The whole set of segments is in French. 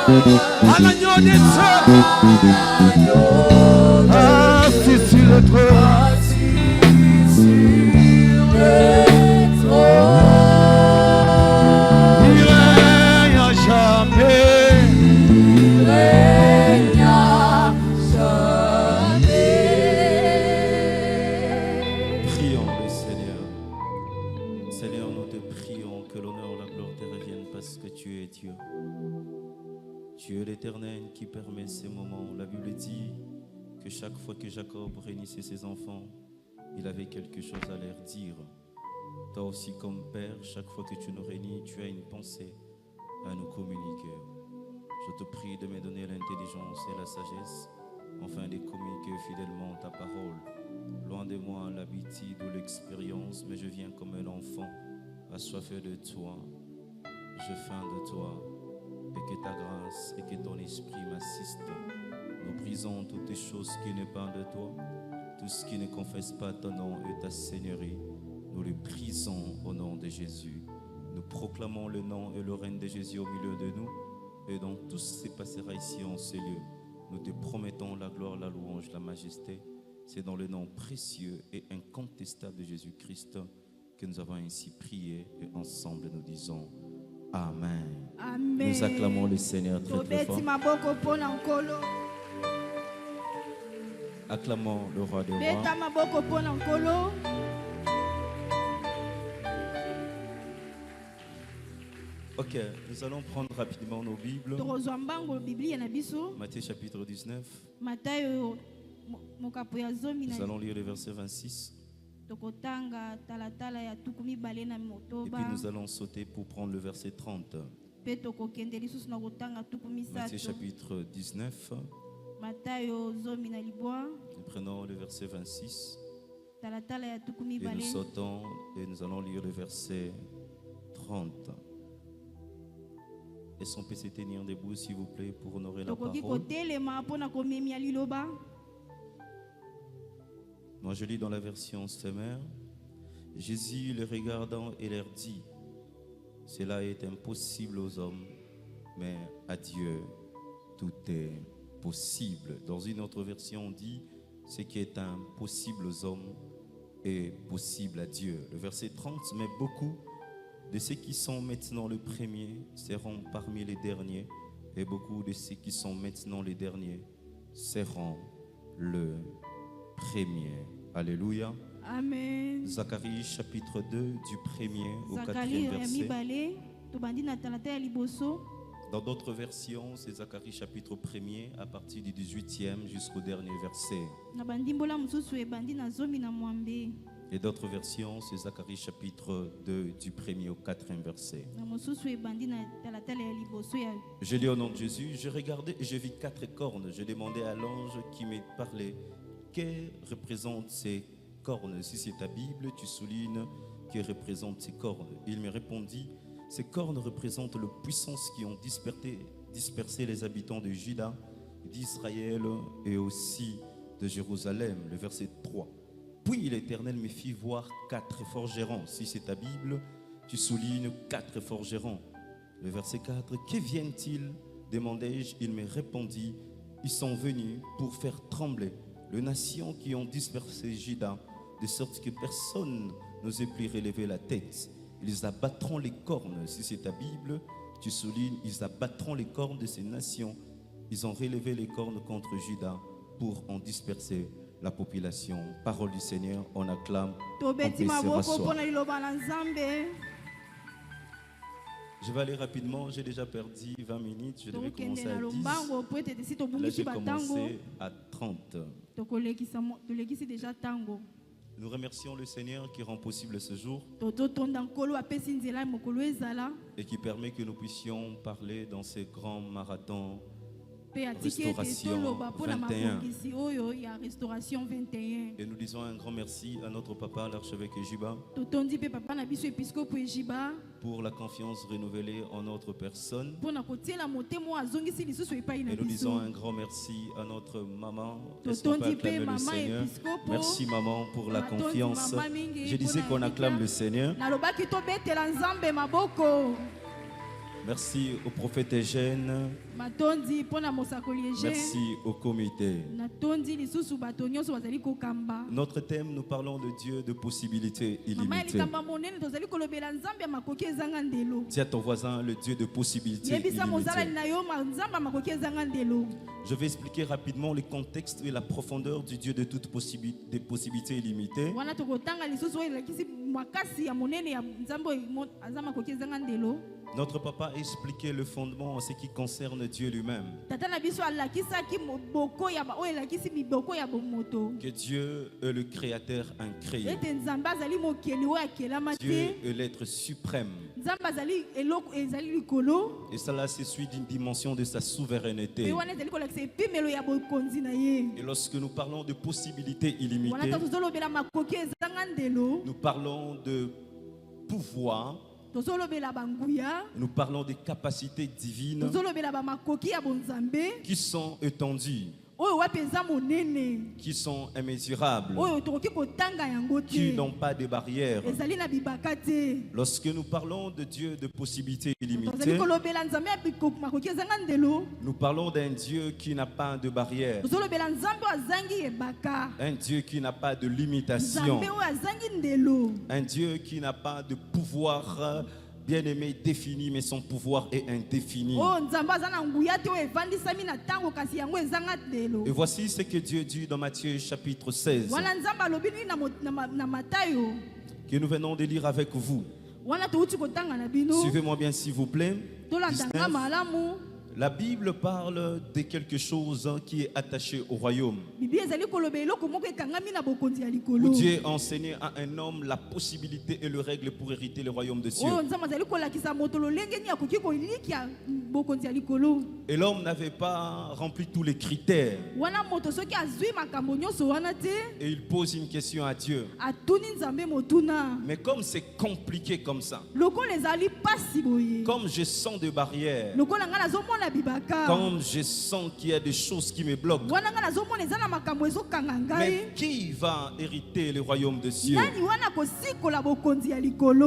ananyonyesha, assis sur le trône. Tu es l'Éternel qui permet ces moments. La Bible dit que chaque fois que Jacob réunissait ses enfants, il avait quelque chose à leur dire. Toi aussi comme Père, chaque fois que tu nous réunis, tu as une pensée à nous communiquer. Je te prie de me donner l'intelligence et la sagesse, afin de communiquer fidèlement ta parole. Loin de moi l'habitude ou l'expérience, mais je viens comme un enfant, assoiffé de toi. Je faim de toi. Et que ta grâce et que ton esprit m'assistent. Nous brisons toutes les choses qui ne parlent de toi, tout ce qui ne confesse pas ton nom et ta seigneurie. Nous les brisons au nom de Jésus. Nous proclamons le nom et le règne de Jésus au milieu de nous. Et dans tout ce qui se passera ici en ce lieu, nous te promettons la gloire, la louange, la majesté. C'est dans le nom précieux et incontestable de Jésus-Christ que nous avons ainsi prié et ensemble nous disons Amen. Amen. Nous acclamons le Seigneur très très fort. Acclamons le roi des rois. Ok, nous allons prendre rapidement nos Bibles. Matthieu chapitre 19. Nous allons lire le verset 26. Et puis nous allons sauter pour prendre le verset 30. Matthieu chapitre 19. Nous prenons le verset 26. Et nous sautons et nous allons lire le verset 30. Est-ce qu'on peut se tenir debout s'il vous plaît pour honorer la parole? Moi je lis dans la version Semeur. Jésus les regardant et leur dit, cela est impossible aux hommes, mais à Dieu tout est possible. Dans une autre version on dit, ce qui est impossible aux hommes est possible à Dieu. Le verset 30, mais beaucoup de ceux qui sont maintenant les premiers seront parmi les derniers, et beaucoup de ceux qui sont maintenant les derniers seront le premier. Alléluia. Amen. Zacharie chapitre 2 du 1er au 4e verset. Dans d'autres versions, c'est Zacharie chapitre 1er à partir du 18e jusqu'au dernier verset. Et d'autres versions, c'est Zacharie chapitre 2 du 1er au 4e verset. Je lis au nom de Jésus, je regardais et je vis 4 cornes. Je demandais à l'ange qui me parlait, que représentent ces cornes? Si c'est ta Bible, tu soulignes que représentent ces cornes. Il me répondit, ces cornes représentent les puissances qui ont dispersé les habitants de Juda, d'Israël et aussi de Jérusalem. Le verset 3. Puis l'Éternel me fit voir 4 forgerons. Si c'est ta Bible, tu soulignes 4 forgerons. Le verset 4. Que viennent-ils? Demandai-je. Il me répondit, ils sont venus pour faire trembler les nations qui ont dispersé Juda, de sorte que personne n'osait plus relever la tête. Ils abattront les cornes. Si c'est ta Bible, tu soulignes, ils abattront les cornes de ces nations. Ils ont relevé les cornes contre Juda pour en disperser la population. Parole du Seigneur, on acclame. On peut se rasseoir. Je vais aller rapidement, j'ai déjà perdu 20 minutes, je devais commencer à 10. Là j'ai commencé à 30. Nous remercions le Seigneur qui rend possible ce jour et qui permet que nous puissions parler dans ces grands marathons Restauration 21. Et nous disons un grand merci à notre papa, l'archevêque Jiba, pour la confiance renouvelée en notre personne. Et nous disons un grand merci à notre maman. Est-ce qu'on peut acclamer le Seigneur? Merci maman pour la confiance. Je disais qu'on acclame le Seigneur. Merci au prophète Eugène. Merci au comité. Notre thème, nous parlons de Dieu de possibilités illimitées. Dis à ton voisin, le Dieu de possibilités illimitées. Je vais expliquer rapidement le contexte et la profondeur du Dieu de toutes possibilités illimitées. Notre papa a expliqué le fondement en ce qui concerne Dieu lui-même. Que Dieu est le créateur incréé. Dieu est l'être suprême. Et cela se suit d'une dimension de sa souveraineté. Et lorsque nous parlons de possibilités illimitées, nous parlons de pouvoir. Nous parlons des capacités divines qui sont étendues, qui sont immesurables, qui n'ont pas de barrières. Lorsque nous parlons de Dieu de possibilités illimitées, nous parlons d'un Dieu qui n'a pas de barrières, un Dieu qui n'a pas de limitation, un Dieu qui n'a pas de pouvoir bien-aimé défini, mais son pouvoir est indéfini. Et voici ce que Dieu dit dans Matthieu chapitre 16, que nous venons de lire avec vous. Suivez-moi bien s'il vous plaît. 19. La Bible parle de quelque chose qui est attaché au royaume. Où Dieu a enseigné à un homme la possibilité et le règle pour hériter le royaume de Dieu. Et l'homme n'avait pas rempli tous les critères. Et il pose une question à Dieu. Mais comme c'est compliqué comme ça, comme je sens des barrières, comme je sens qu'il y a des choses qui me bloquent, mais qui va hériter le royaume de Dieu?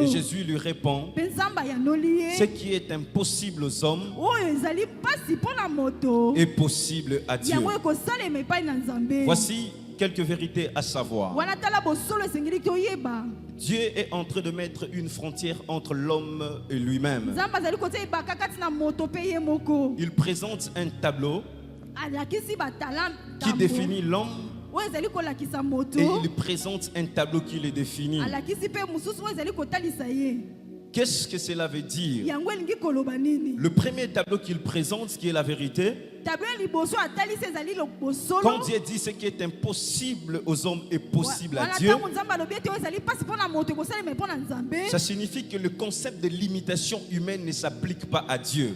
Et Jésus lui répond, ce qui est impossible aux hommes est possible à Dieu. Voici quelques vérités à savoir. Dieu est en train de mettre une frontière entre l'homme et lui-même. Il présente un tableau qui définit l'homme et il présente un tableau qui le définit. Qu'est-ce que cela veut dire? Le premier tableau qu'il présente, ce qui est la vérité, quand Dieu dit ce qui est impossible aux hommes est possible à Dieu, ça signifie que le concept de limitation humaine ne s'applique pas à Dieu.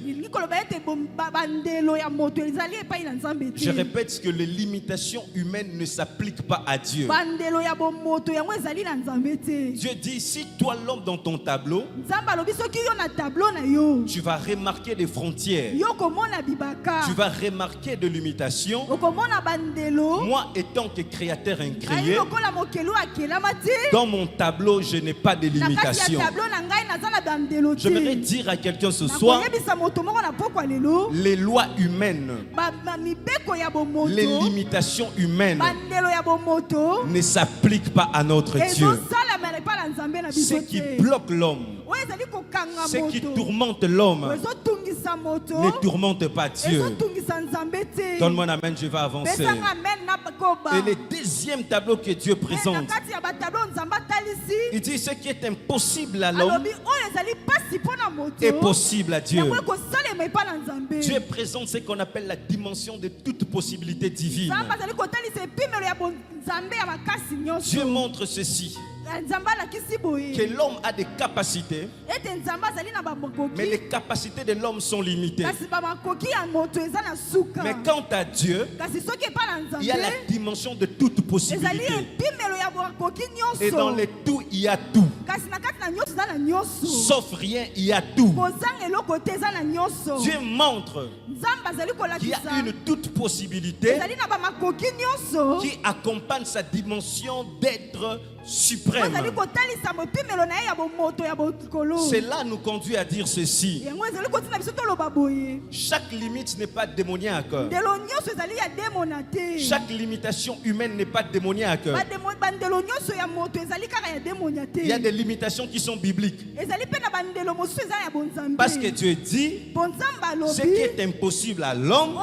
Je répète que les limitations humaines ne s'appliquent pas à Dieu. Dieu dit, si toi l'homme dans ton tableau, tu vas remarquer des frontières, tu vas remarquer des limitations. Moi, étant que créateur incréé, dans mon tableau, je n'ai pas de limitation. J'aimerais dire à quelqu'un ce soir, les lois humaines, les limitations humaines ne s'appliquent pas à notre Dieu. Ce qui bloque l'homme, ce qui tourmente l'homme, ne tourmente pas Dieu. Donne-moi un amen, je vais avancer. Et le deuxième tableau que Dieu présente, il dit ce qui est impossible à l'homme est possible à Dieu. Dieu présente ce qu'on appelle la dimension de toute possibilité divine. Dieu montre ceci, que l'homme a des capacités, mais les capacités de l'homme sont limitées. Mais quant à Dieu, il y a la dimension de toute possibilité. Et dans le tout, il y a tout. Sauf rien, il y a tout. Dieu montre qu'il y a une toute possibilité qui accompagne sa dimension d'être suprême. Cela nous conduit à dire ceci. Chaque limite n'est pas démoniaque. Chaque limitation humaine n'est pas démoniaque. Il y a des limitations qui sont bibliques. Parce que Dieu dit, ce qui est impossible à l'homme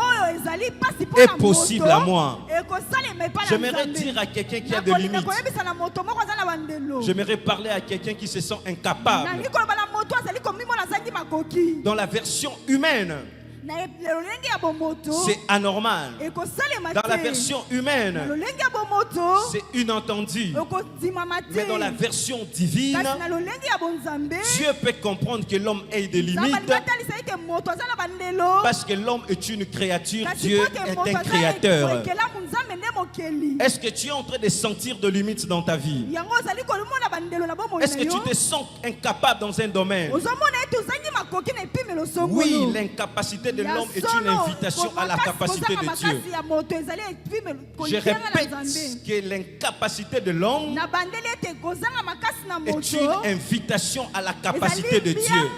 est possible à moi. J'aimerais dire à quelqu'un qui a des limites. J'aimerais parler à quelqu'un qui se sent incapable. Dans la version humaine, c'est anormal. Dans la version humaine, c'est inentendu. Mais dans la version divine, Dieu peut comprendre que l'homme ait des limites. Parce que l'homme est une créature, Dieu est un créateur. Est-ce que tu es en train de sentir de limites dans ta vie? Est-ce que tu te sens incapable dans un domaine? Oui, l'incapacité de l'homme est une invitation à la capacité de Dieu. Je répète que l'incapacité de l'homme est une invitation à la capacité de Dieu.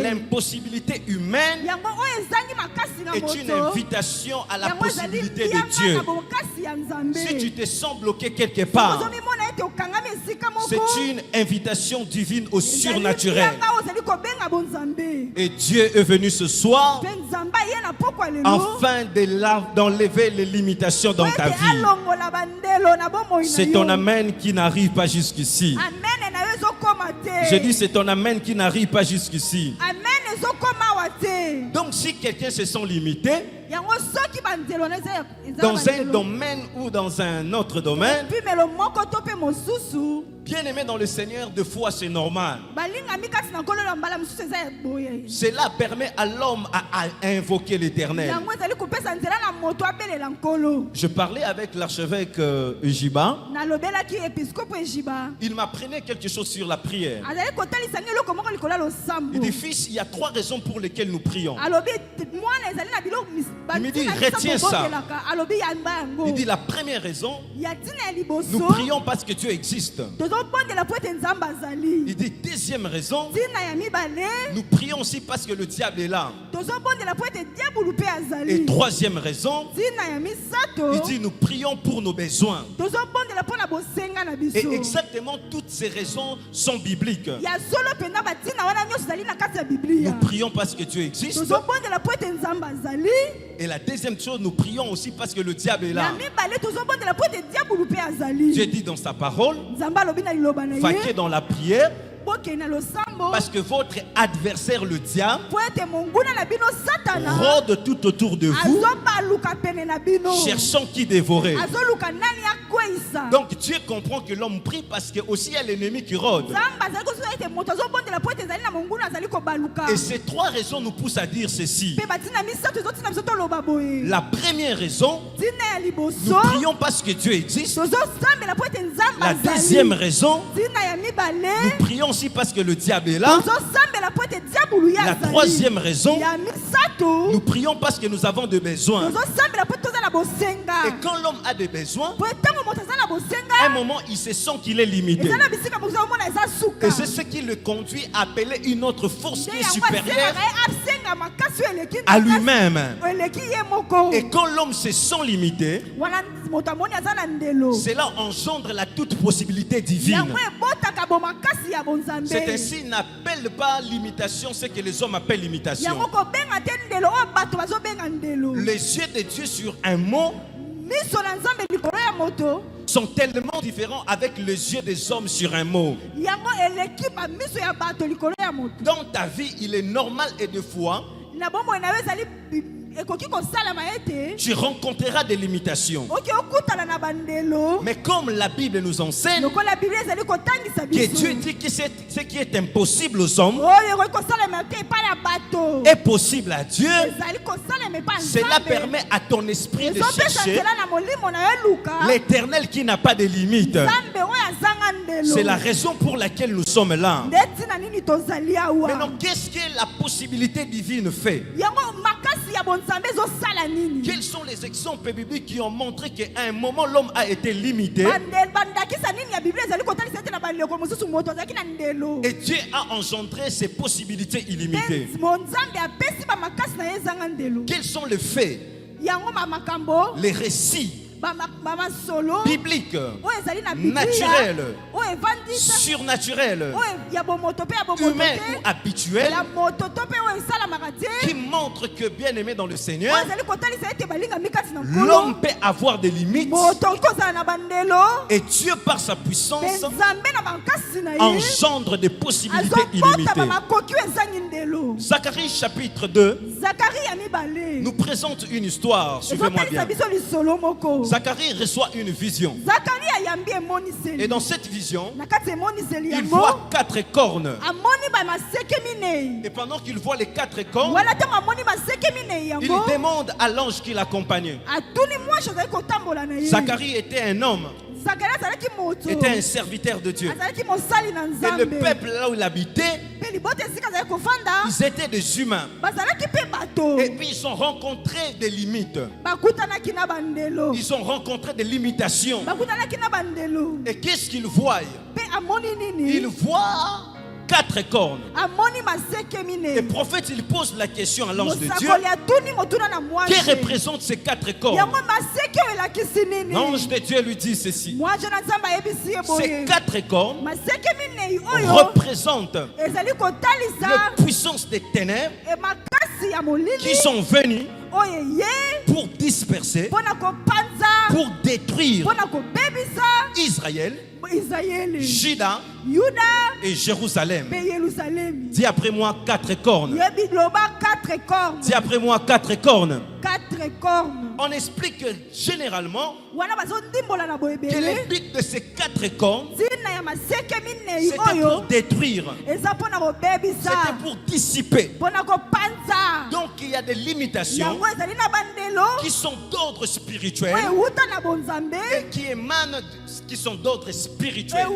L'impossibilité humaine est une invitation à la possibilité de Dieu. Si tu te sens bloqué quelque part, c'est une invitation divine au surnaturel. Et Dieu est venu ce soir afin d'enlever les limitations dans ta vie. C'est ton amen qui n'arrive pas jusqu'ici. Je dis c'est ton amen qui n'arrive pas jusqu'ici. Donc si quelqu'un se sent limité dans un domaine ou dans un autre domaine, bien aimé dans le Seigneur, de foi c'est normal. Cela permet à l'homme à invoquer l'Éternel. Je parlais avec l'archevêque Ejiba. Il m'apprenait quelque chose sur la prière. Il dit, fils, il y a 3 raisons pour lesquelles nous prions. Il me dit, retiens ça. Il dit, la première raison, nous prions parce que Dieu existe. Il dit, deuxième raison, nous prions aussi parce que le diable est là. Et troisième raison, il dit, nous prions pour nos besoins. Et exactement toutes ces raisons sont bibliques. Nous prions parce que Dieu existe. Et la deuxième chose, nous prions aussi parce que le diable est là. Dieu dit dans sa parole, vaquez dans la prière, parce que votre adversaire le diable rôde tout autour de vous, cherchant qui dévorer. Donc Dieu comprend que l'homme prie parce que aussi il y a l'ennemi qui rôde. Et ces 3 raisons nous poussent à dire ceci. La première raison, nous prions parce que Dieu existe. La deuxième raison, nous prions aussi parce que le diable est là. La troisième raison, nous prions parce que nous avons des besoins. Et quand l'homme a des besoins, à un moment il se sent qu'il est limité. Et c'est ce qui le conduit à appeler une autre force qui est supérieure à lui-même. Et quand l'homme se sent limité, cela engendre la toute possibilité divine. C'est ainsi, il n'appelle pas limitation ce que les hommes appellent limitation. Les yeux de Dieu sur un mot sont tellement différents avec les yeux des hommes sur un mot. Dans ta vie, il est normal et de fois tu rencontreras des limitations. Mais comme la Bible nous enseigne que Dieu dit que ce qui est impossible aux hommes est possible à Dieu, cela permet à ton esprit de chercher l'Éternel qui n'a pas de limite. C'est la raison pour laquelle nous sommes là. Maintenant, qu'est-ce que la possibilité divine fait? Quels sont les exemples bibliques qui ont montré qu'à un moment l'homme a été limité et Dieu a engendré ses possibilités illimitées? Quels sont les faits, les récits bibliques, naturels, surnaturels, humains ou habituels, qui montrent que, bien aimé dans le Seigneur, l'homme peut avoir des limites et Dieu par sa puissance engendre des possibilités illimitées. Zacharie chapitre 2 nous présente une histoire. Suivez-moi bien. Zacharie reçoit une vision. Et dans cette vision, il voit 4 cornes. Et pendant qu'il voit les 4 cornes, il demande à l'ange qui l'accompagnait. Zacharie était un homme, était un serviteur de Dieu. Et le peuple là où il habitait, ils étaient des humains. Et puis ils ont rencontré des limites. Ils ont rencontré des limitations. Et qu'est-ce qu'ils voient? Ils voient 4 cornes. Le prophète, il pose la question à l'ange de Dieu. Que représentent ces 4 cornes? L'ange de Dieu lui dit ceci. Ces 4 cornes représentent la puissance des ténèbres qui sont venues pour disperser, pour détruire Israël, Juda et Jérusalem. Dis après moi 4 cornes. Dis après moi 4 cornes. On explique que généralement que le but de ces 4 cornes, c'était pour détruire, c'était pour dissiper. Donc il y a des limitations qui sont d'ordre spirituel et qui émanent, qui sont d'ordre spirituel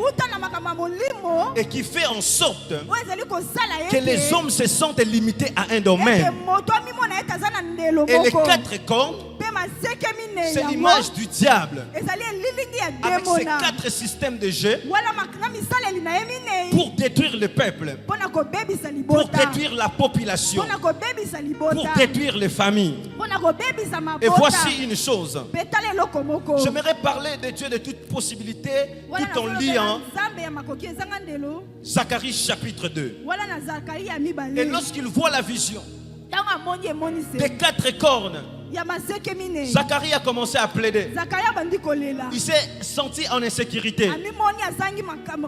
et qui fait en sorte que les hommes se sentent limités à un domaine. Et les 4 cornes, c'est l'image du diable avec ses 4 systèmes de jeu pour détruire le peuple, pour détruire la population, pour détruire les familles. Et voici une chose. J'aimerais parler de Dieu de toute possibilité tout en liant Zacharie chapitre 2. Et lorsqu'il voit la vision des 4 cornes, Zacharie a commencé à plaider. Il s'est senti en insécurité.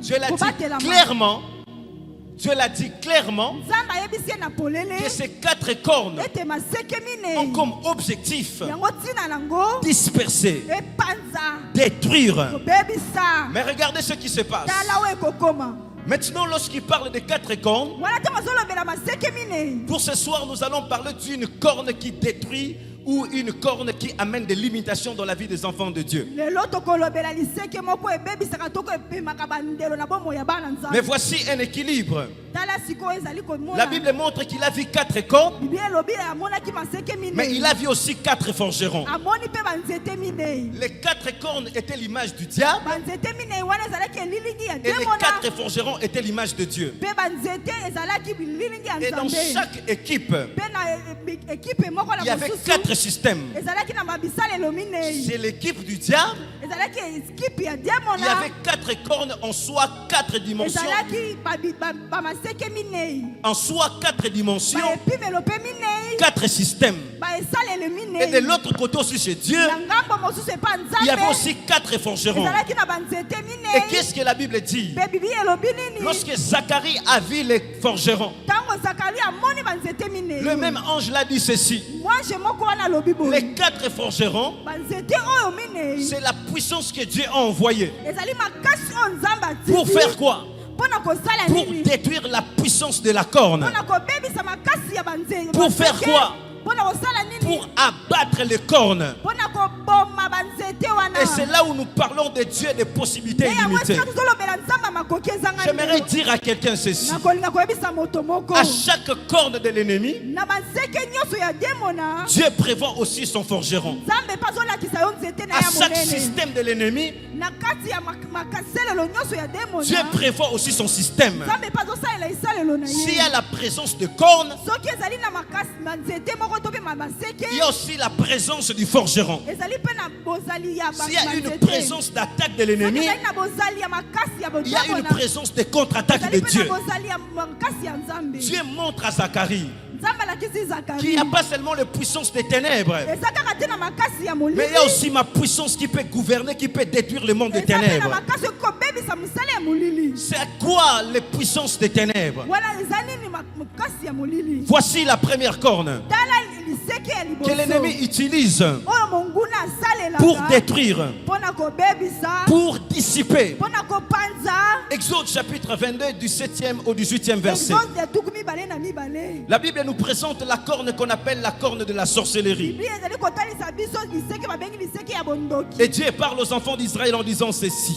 Dieu l'a dit clairement. Dieu l'a dit clairement que ces 4 cornes ont comme objectif disperser, détruire. Mais regardez ce qui se passe. Maintenant, lorsqu'il parle des 4 cornes, pour ce soir, nous allons parler d'une corne qui détruit ou une corne qui amène des limitations dans la vie des enfants de Dieu. Mais voici un équilibre. La Bible montre qu'il a vu 4 cornes, mais il a vu aussi 4 forgerons. Les 4 cornes étaient l'image du diable et les 4 forgerons étaient l'image de Dieu. Et dans chaque équipe, il y avait 4 systèmes. C'est l'équipe du diable. Il y avait 4 cornes en soi, 4 dimensions. En soi, 4 dimensions, 4 systèmes. Et de l'autre côté aussi chez Dieu, il y avait aussi 4 forgerons. Et qu'est-ce que la Bible dit? Lorsque Zacharie a vu les forgerons, le même ange l'a dit ceci. Les 4 forgerons, c'est la puissance que Dieu a envoyée. Pour faire quoi? Pour détruire la puissance de la corne. Pour faire quoi? pour abattre les cornes. Et c'est là où nous parlons de Dieu des possibilités illimitées. J'aimerais dire à quelqu'un ceci. À chaque corne de l'ennemi, Dieu prévoit aussi son forgeron. À chaque système de l'ennemi, Dieu prévoit aussi son système. S'il y a la présence de cornes, il y a aussi la présence du forgeron. S'il y a une présence d'attaque de l'ennemi, il y a une présence de contre-attaque de Dieu. Dieu montre à Zacharie qu'il n'y a pas seulement la puissance des ténèbres, mais il y a aussi ma puissance qui peut gouverner, qui peut détruire le monde des ténèbres. C'est à quoi les puissances des ténèbres? Voici la première corne que l'ennemi utilise pour détruire, pour dissiper. Exode chapitre 22 du 7e au 18e verset. La Bible nous présente la corne qu'on appelle la corne de la sorcellerie. Et Dieu parle aux enfants d'Israël en disant ceci: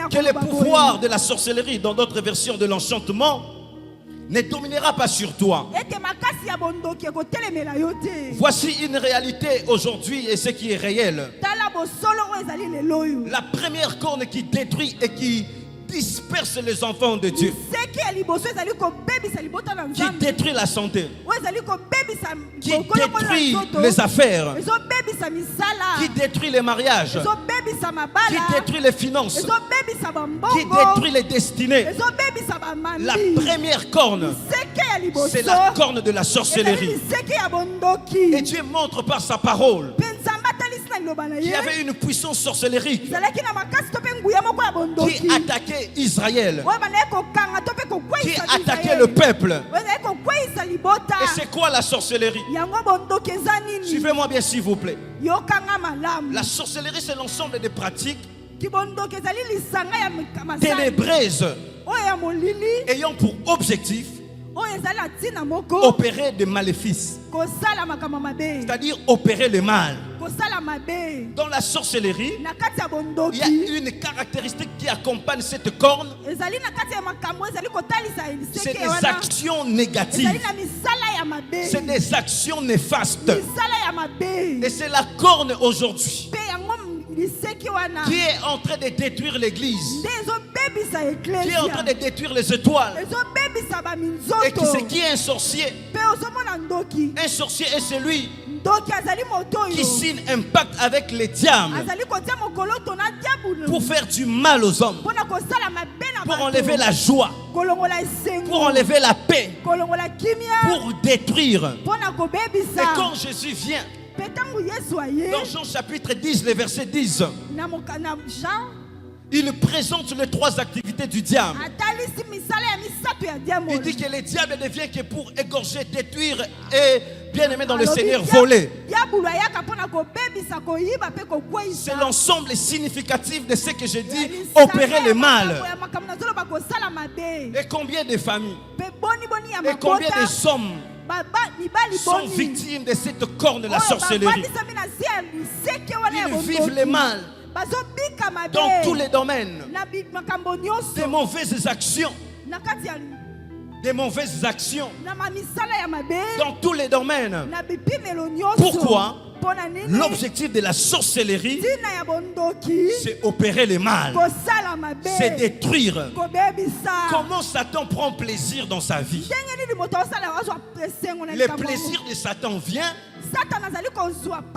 que le pouvoir de la sorcellerie, dans d'autres versions de l'enchantement, ne dominera pas sur toi. Voici une réalité aujourd'hui et ce qui est réel. La première corne qui détruit et qui disperse les enfants de Dieu, qui détruit la santé, qui détruit les affaires, qui détruit les mariages, qui détruit les finances, qui détruit les destinées. La première corne, c'est la corne de la sorcellerie. Et Dieu montre par sa parole qu'il y avait une puissance sorcellérique qui attaquait Israël, qui attaquait le peuple. Et c'est quoi la sorcellerie? Suivez-moi bien s'il vous plaît. La sorcellerie, c'est l'ensemble des pratiques ténébreuses ayant pour objectif opérer des maléfices, c'est-à-dire opérer le mal. Dans la sorcellerie, il y a une caractéristique qui accompagne cette corne. C'est des actions négatives, c'est des actions néfastes. Et c'est la corne aujourd'hui qui est en train de détruire l'église, qui est en train de détruire les étoiles. Et qui est un sorcier? Un sorcier est celui qui signe un pacte avec les diables pour faire du mal aux hommes, pour enlever la joie, pour enlever la paix, pour détruire. Et quand Jésus vient, dans Jean chapitre 10, le verset 10, il présente les trois activités du diable. Il dit que le diable ne vient que pour égorger, détruire et, bien aimé dans le Seigneur, voler. C'est l'ensemble significatif de ce que j'ai dit, opérer le mal. Et combien de familles, et combien de hommes sont victimes de cette corne de la sorcellerie? Ils vivent le mal dans tous les domaines, des mauvaises actions, dans tous les domaines. Pourquoi? L'objectif de la sorcellerie, c'est opérer le mal, c'est détruire. Comment Satan prend plaisir dans sa vie? Le plaisir de Satan vient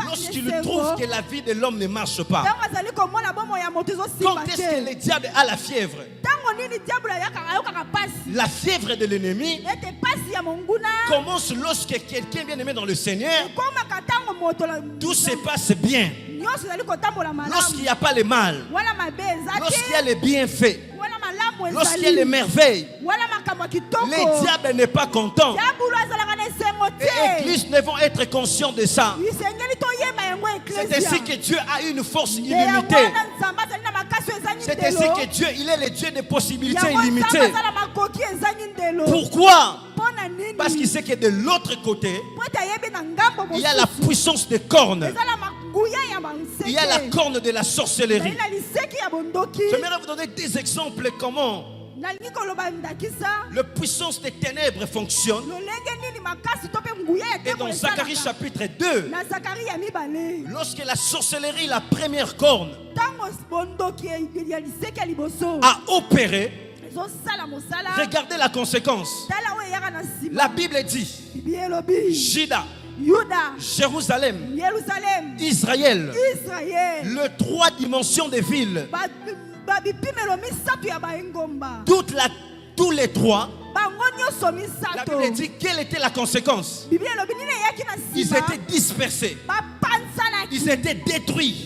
lorsqu'il trouve que la vie de l'homme ne marche pas. Quand est-ce que le diable a la fièvre? La fièvre de l'ennemi commence lorsque quelqu'un bien aimé dans le Seigneur, tout se passe bien. Lorsqu'il n'y a pas le mal, lorsqu'il y a les bienfaits, lorsqu'il y a les merveilles, le diable n'est pas content. Et l'église devons être conscients de ça. C'est ainsi que Dieu a une force illimitée. C'est ainsi que Dieu, il est le Dieu des possibilités illimitées. Pourquoi? Parce qu'il sait que de l'autre côté, il y a la puissance des cornes. Il y a la corne de la sorcellerie. J'aimerais vous donner des exemples comment la puissance des ténèbres fonctionne. Et dans Zacharie chapitre 2, lorsque la sorcellerie, la première corne, a opéré, regardez la conséquence. La Bible dit Juda, Jérusalem, Israël, les trois dimensions des villes, tous les trois. La Bible dit quelle était la conséquence. Ils étaient dispersés, ils étaient détruits.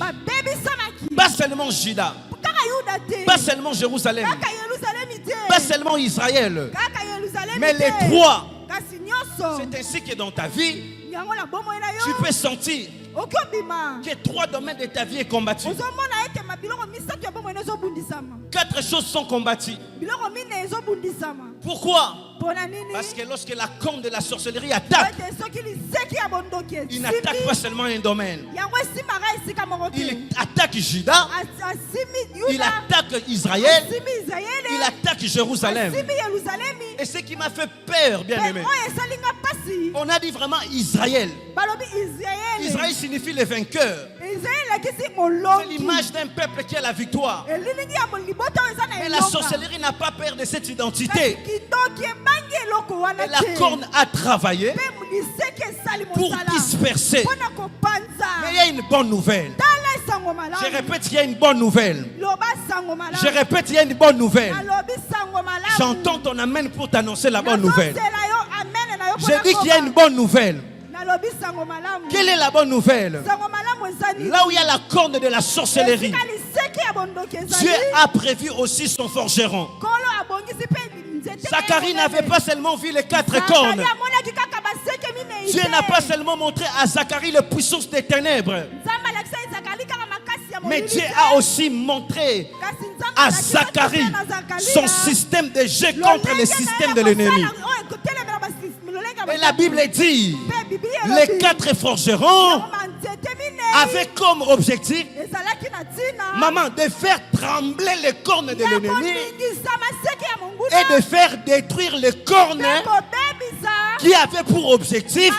Pas seulement Juda, pas seulement Jérusalem, pas seulement Israël, mais les trois. C'est ainsi que dans ta vie, tu peux sentir que trois domaines de ta vie est combattu. Quatre choses sont combattues. Pourquoi? Parce que lorsque la corne de la sorcellerie attaque, il n'attaque pas seulement un domaine. Il attaque Juda, il attaque Israël, il attaque Jérusalem. Et ce qui m'a fait peur, bien aimé, on a dit vraiment Israël. Israël signifie le vainqueur. C'est l'image d'un peuple qui a la victoire. Mais la sorcellerie n'a pas peur de cette identité. Et la corne a travaillé pour disperser. Mais il y a une bonne nouvelle. Je répète, il y a une bonne nouvelle. Je répète, il y a une bonne nouvelle. J'entends ton amen pour t'annoncer la bonne nouvelle. Je dis qu'il y a une bonne nouvelle. Quelle est la bonne nouvelle? Là où il y a la corne de la sorcellerie, Dieu a prévu aussi son forgeron. Zacharie n'avait pas seulement vu les quatre cornes. Dieu n'a pas seulement montré à Zacharie la puissance des ténèbres, mais Dieu a aussi montré à Zacharie son système de jeu contre le système de l'ennemi. Et la Bible dit, les quatre forgerons avaient comme objectif, maman, de faire trembler les cornes de l'ennemi et de faire détruire les cornes qui avaient pour objectif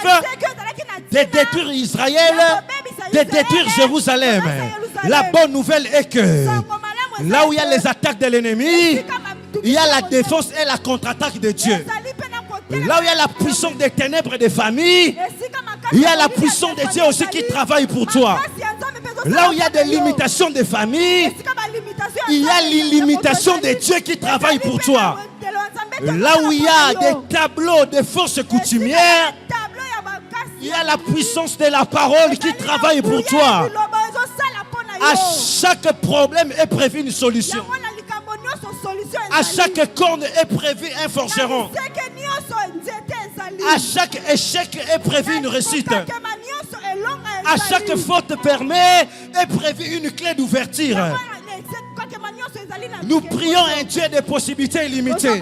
de détruire Israël, de détruire Jérusalem. La bonne nouvelle est que là où il y a les attaques de l'ennemi, il y a la défense et la contre-attaque de Dieu. Là où il y a la puissance des ténèbres des familles, il y a la puissance de Dieu aussi qui travaille pour toi. Là où il y a des limitations des familles, il y a l'imitation de Dieu qui travaille pour toi. Là où il y a des tableaux de fausses coutumières, il y a la puissance de la parole qui travaille pour toi. À chaque problème est prévu une solution. À chaque corne est prévu un forgeron. À chaque échec est prévu une réussite. À chaque faute permet est prévu une clé d'ouverture. Nous prions un Dieu de possibilités illimitées.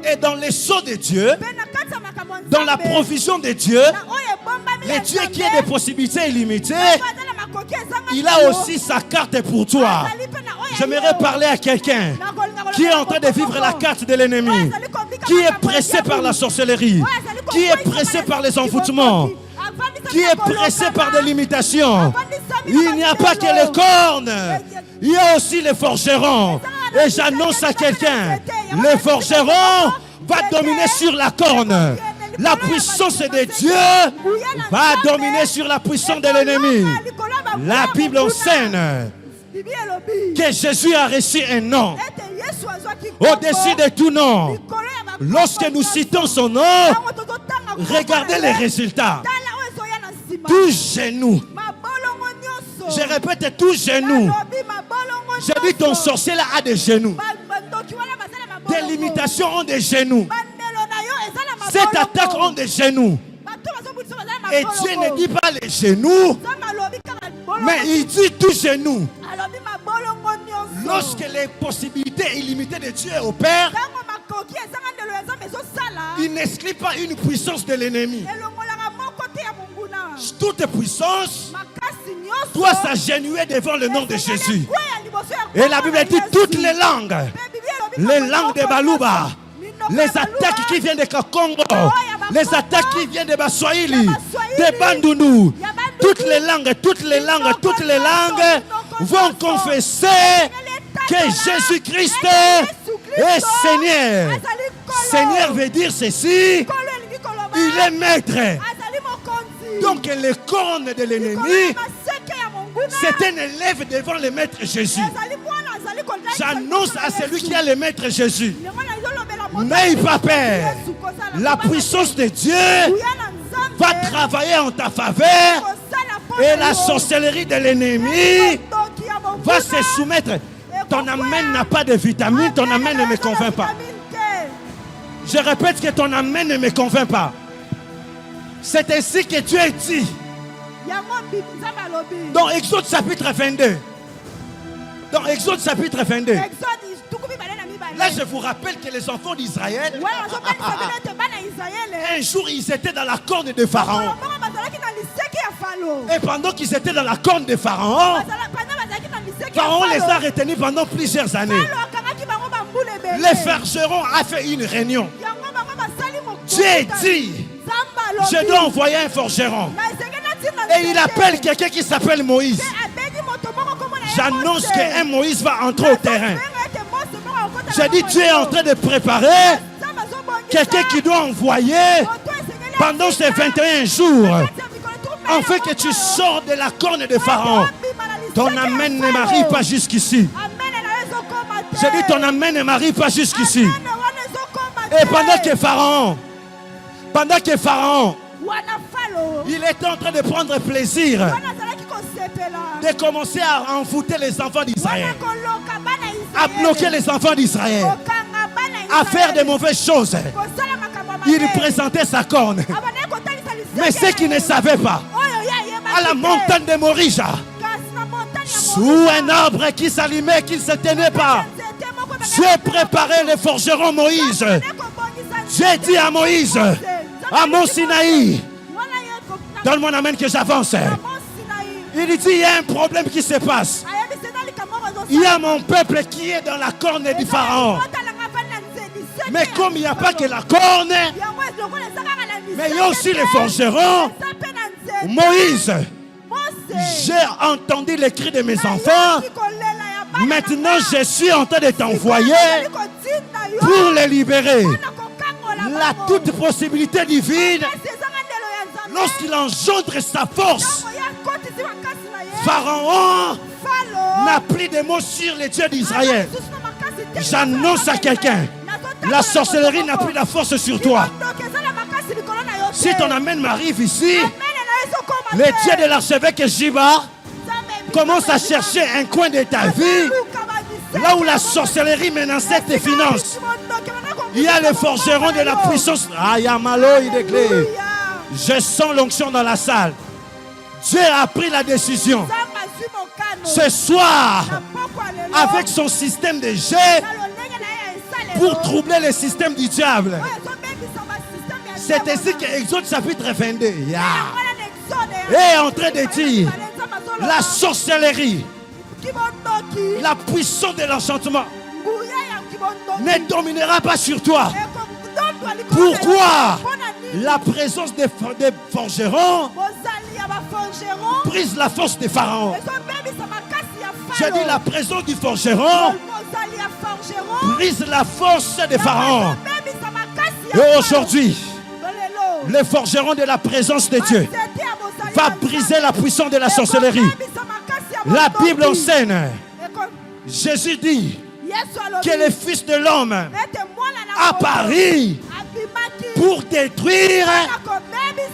Et dans les sceaux de Dieu, dans la provision de Dieu, le Dieu qui a des possibilités illimitées, il a aussi sa carte pour toi. J'aimerais parler à quelqu'un qui est en train de vivre la carte de l'ennemi, qui est pressé par la sorcellerie, qui est pressé par les envoûtements, qui est pressé par des limitations. Il n'y a pas que les cornes, il y a aussi les forgerons. Et j'annonce à quelqu'un, le forgeron va dominer sur la corne. La puissance de Dieu va dominer sur la puissance de l'ennemi. La Bible enseigne que Jésus a reçu un nom au-dessus de tout nom. Lorsque nous citons son nom, regardez les résultats. Tout genou. Je répète, tout genou. J'ai dit ton sorcier là a des genoux. Des limitations ont des genoux. Cette attaque ont des genoux. Et Dieu ne dit pas les genoux, mais il dit tout genou. Lorsque les possibilités illimitées de Dieu opèrent, il n'exclut pas une puissance de l'ennemi. Toute puissance doit s'agenouiller devant le nom de Jésus. Et la Bible dit toutes les langues de Baluba, les attaques qui viennent de Kakongo, les attaques qui viennent de Baswahili, de Bandundu, toutes les langues vont confesser que Jésus-Christ est Seigneur. Seigneur veut dire ceci, il est maître. Donc les cornes de l'ennemi, c'est un élève devant le maître Jésus. J'annonce à celui qui a le maître Jésus, n'aie pas peur. La puissance de Dieu va travailler en ta faveur et la sorcellerie de l'ennemi va se soumettre. Ton amen n'a pas de vitamine, ton amen ne me convainc pas. Je répète que ton amen ne me convainc pas. C'est ainsi que Dieu dit dans Exode chapitre 22. Dans Exode chapitre 22. Là, je vous rappelle que les enfants d'Israël, un jour, ils étaient dans la corne de Pharaon. Et pendant qu'ils étaient dans la corne de Pharaon, Pharaon les a retenus pendant plusieurs années. Les forgerons a fait une réunion. Dieu dit, je dois envoyer un forgeron. Et il appelle quelqu'un qui s'appelle Moïse. J'annonce qu'un Moïse va entrer au terrain. J'ai dit, Dieu est en train de préparer quelqu'un qui doit envoyer pendant ces 21 jours. En fait que tu sors de la corne de Pharaon. Ton amen ne m'arrive pas jusqu'ici. J'ai dit, ton amen ne m'arrive pas jusqu'ici. Et pendant que Pharaon, il était en train de prendre plaisir de commencer à envoûter les enfants d'Israël, à bloquer les enfants d'Israël, à faire de mauvaises choses. Il présentait sa corne. Mais ceux qui ne savaient pas, à la montagne de Morija, sous un arbre qui s'allumait, qui ne se tenait pas, Dieu préparait le forgeron Moïse. Dieu dit à Moïse, à Mont Sinaï, donne-moi un amen que j'avance. Il dit, il y a un problème qui se passe. Il y a mon peuple qui est dans la corne du Pharaon. Mais comme il n'y a pas que la corne, mais il y a aussi les forgerons. Moïse, j'ai entendu les cris de mes enfants. Maintenant, je suis en train de t'envoyer pour les libérer. La toute possibilité divine, lorsqu'il engendre sa force, Pharaon n'a plus de mots sur les dieux d'Israël. J'annonce à quelqu'un, la sorcellerie n'a plus la force sur toi. Si ton amen m'arrive ici, les dieux de l'archevêque Jiba commence à chercher un coin de ta vie, là où la sorcellerie menaçait tes finances. Il y a le forgeron de la puissance. Je sens l'onction dans la salle. Dieu a pris la décision. Ce soir, avec son système de jet, pour troubler le système du diable. C'est ainsi que Exode chapitre 22 est en train de dire la sorcellerie, la puissance de l'enchantement ne dominera pas sur toi. Pourquoi? La présence des forgerons brise la force des pharaons. J'ai dit la présence du forgeron brise la force des pharaons. Et aujourd'hui, le forgeron de la présence de Dieu va briser la puissance de la sorcellerie. La Bible enseigne, Jésus dit que le Fils de l'homme a paru pour détruire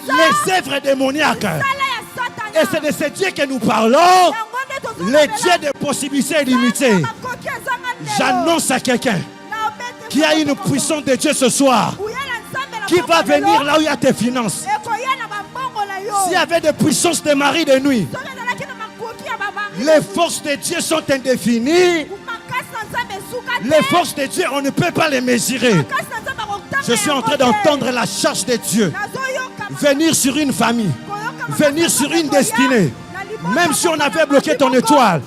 les œuvres démoniaques. Et c'est de ce Dieu que nous parlons, le Dieu des possibilités illimitées. J'annonce à quelqu'un qui a une puissance de Dieu ce soir, qui va venir là où il y a tes finances. S'il y avait des puissances de mari de nuit, les forces de Dieu sont indéfinies. Les forces de Dieu, on ne peut pas les mesurer. Je suis en train d'entendre la charge de Dieu venir sur une famille, venir sur une destinée. Même si on avait bloqué ton étoile,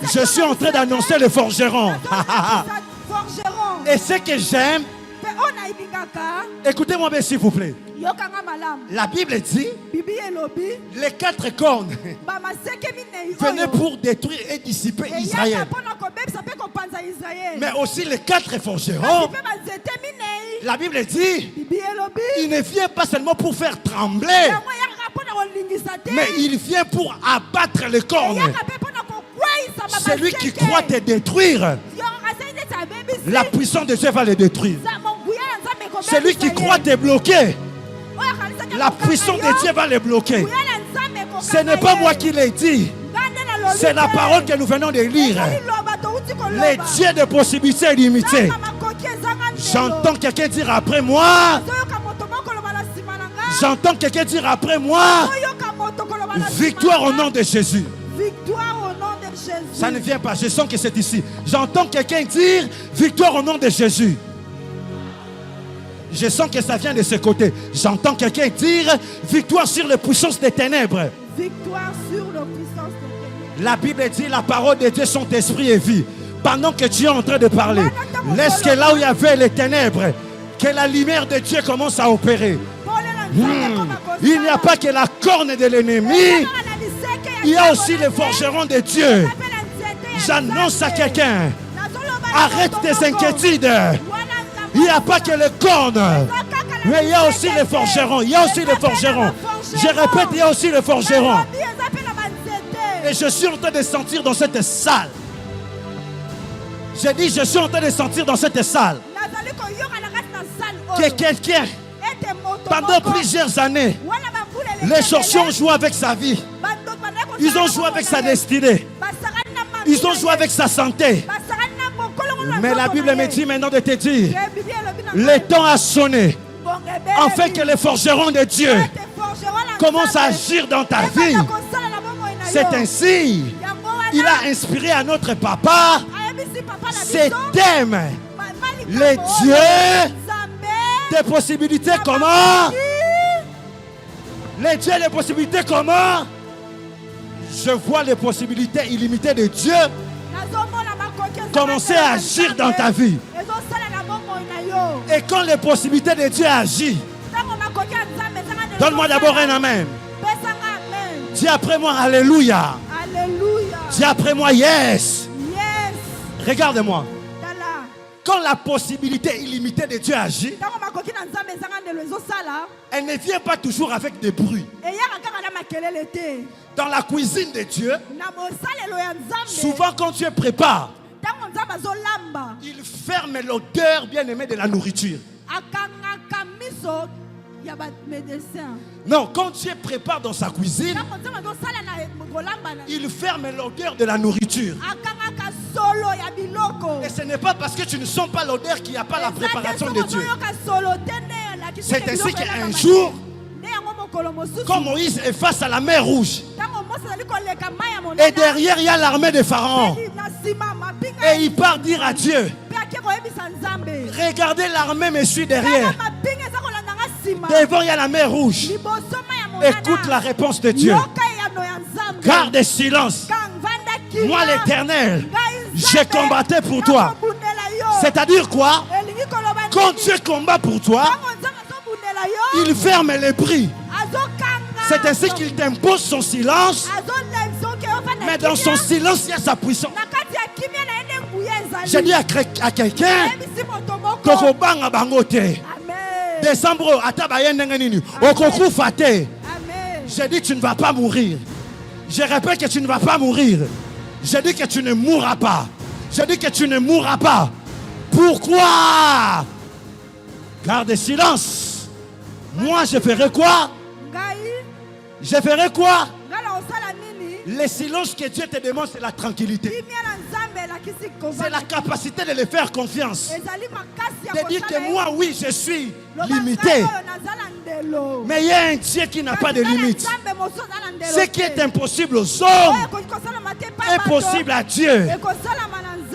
je suis en train d'annoncer le forgeron. Et ce que j'aime, écoutez-moi bien s'il vous plaît. La Bible dit, les 4 cornes venaient pour détruire et dissiper Israël. Mais aussi les 4 forgerons, la Bible dit, il ne vient pas seulement pour faire trembler, mais il vient pour abattre les cornes. Celui qui croit te détruire, la puissance de Dieu va le détruire. Celui qui croit te bloquer, la puissance de Dieu va le bloquer. Ce n'est pas moi qui l'ai dit, c'est la parole que nous venons de lire. Les dieux de possibilités illimitées. J'entends quelqu'un dire après moi. J'entends quelqu'un dire après moi. Victoire au nom de Jésus. Victoire au nom de Jésus. Ça ne vient pas, je sens que c'est ici. J'entends quelqu'un dire victoire au nom de Jésus. Je sens que ça vient de ce côté. J'entends quelqu'un dire victoire sur les puissances des ténèbres. Victoire sur les puissances des ténèbres. La Bible dit la parole de Dieu sont esprit et vie. Pendant que Dieu est en train de parler, laisse que là où il y avait les ténèbres, que la lumière de Dieu commence à opérer. Il n'y a pas que la corne de l'ennemi, il y a aussi les forgerons de Dieu. J'annonce à quelqu'un, arrête tes inquiétudes. Il n'y a pas que les cornes, mais il y a aussi les forgerons. Il y a aussi les forgerons. Je répète, il y a aussi les forgerons. Et je suis en train de sentir dans cette salle. J'ai dit, je suis en train de sentir dans cette salle que quelqu'un, pendant plusieurs années, les sorciers ont joué avec sa vie. Ils ont joué avec sa destinée. Ils ont joué avec sa santé. Mais la Bible me dit maintenant de te dire, le temps a sonné, afin que les forgerons de Dieu commencent à agir dans ta vie. C'est ainsi, il a inspiré à notre papa ces thèmes. Les dieux des possibilités comment? Les dieux des possibilités comment? Je vois les possibilités illimitées de Dieu commencer à agir dans ta vie. Et quand les possibilités de Dieu agissent, donne-moi d'abord un amen. Dis après moi alléluia. Dis après moi yes. Regarde-moi. Quand la possibilité illimitée de Dieu agit, elle ne vient pas toujours avec des bruits. Dans la cuisine de Dieu, souvent quand Dieu prépare, il ferme l'odeur bien-aimée de la nourriture. Non, quand Dieu prépare dans sa cuisine, il ferme l'odeur de la nourriture. Et ce n'est pas parce que tu ne sens pas l'odeur qu'il n'y a pas la préparation de Dieu. C'est ainsi qu'un jour, quand Moïse est face à la mer Rouge, et derrière il y a l'armée de Pharaon, et il part dire à Dieu, regardez, l'armée me suit derrière. Devant il y a la mer Rouge. Écoute la réponse de Dieu. Garde silence. Moi l'Éternel, j'ai combattu pour toi. C'est-à-dire quoi? Quand Dieu combat pour toi, il ferme les bris. C'est ainsi qu'il t'impose son silence. Mais dans son silence, il y a sa puissance. J'ai dit à quelqu'un, Kokobanga bangote. Décembre, j'ai dit tu ne vas pas mourir. Je répète que tu ne vas pas mourir. J'ai dit que tu ne mourras pas. J'ai dit que tu ne mourras pas. Pourquoi? Garde silence. Moi je ferai quoi? Je ferai quoi? Le silence que Dieu te demande, c'est la tranquillité. C'est la capacité de le faire confiance. De dire que moi, oui, je suis limité. Mais il y a un Dieu qui n'a pas de limite. Ce qui est impossible aux hommes est possible à Dieu.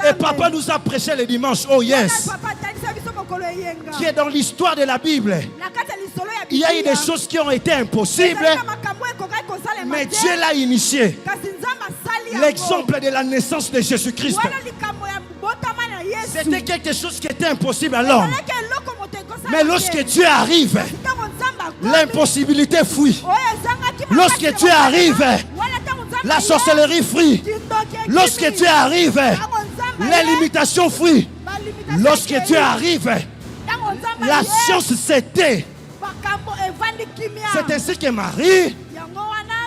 Et papa nous a prêché le dimanche. Oh yes. qui est dans l'histoire de la Bible, il y a eu des choses qui ont été impossibles, mais Dieu l'a initié. L'exemple de la naissance de Jésus-Christ, c'était quelque chose qui était impossible à l'homme. Mais lorsque Dieu arrive, l'impossibilité fuit. Lorsque Dieu arrive, la sorcellerie fuit. Lorsque Dieu arrive, les limitations fuient. Lorsque Dieu arrive, la science s'était. C'est ainsi que Marie,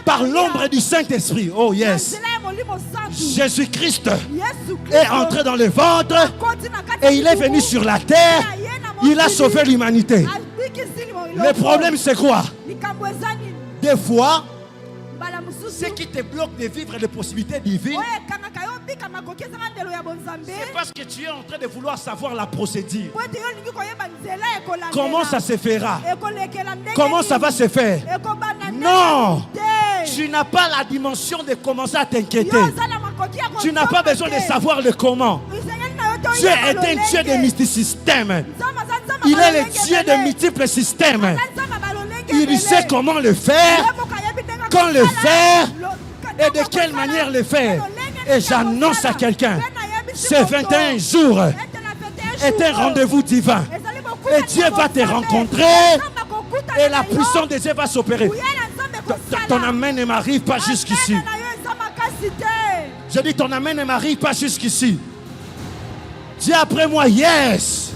par l'ombre du Saint-Esprit, oh yes, Jésus-Christ est entré dans le ventre et il est venu sur la terre. Il a sauvé l'humanité. Le problème c'est quoi? Des fois, ce qui te bloque de vivre les possibilités divines, c'est parce que tu es en train de vouloir savoir la procédure. Comment ça se fera? Comment ça va se faire? Non! Tu n'as pas la dimension de commencer à t'inquiéter. Tu n'as pas besoin de savoir le comment. Dieu est un Dieu de mysticisme. Il est le Dieu de multiples systèmes. Il sait comment le faire, quand le faire et de quelle manière le faire. Et j'annonce à quelqu'un, ces 21 jours est un rendez-vous divin. Et Dieu va te rencontrer et la puissance de Dieu va s'opérer. Ton amen ne m'arrive pas jusqu'ici. Je dis ton amen ne m'arrive pas jusqu'ici. Dis après moi yes.